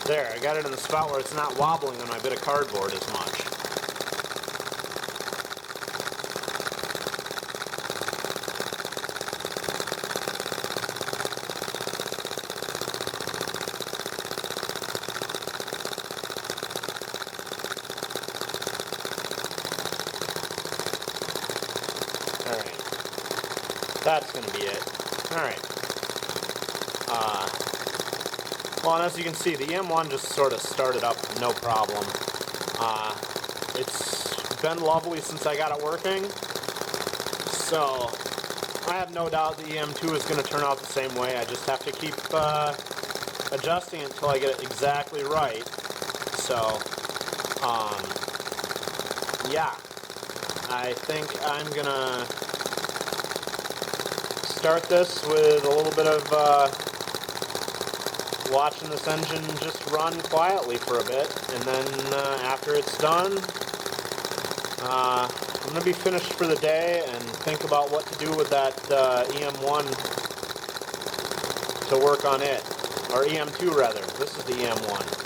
There, I got it in the spot where it's not wobbling on my bit of cardboard as much. Alright. That's going to be it. Alright. Well, and as you can see, the EM1 just sort of started up no problem. It's been lovely since I got it working, so I have no doubt the EM2 is going to turn out the same way. I just have to keep adjusting it until I get it exactly right. So, yeah, I think I'm going to start this with a little bit of watching this engine just run quietly for a bit, and then after it's done, I'm going to be finished for the day and think about what to do with that EM1 to work on it, or EM2 rather. This is the EM1.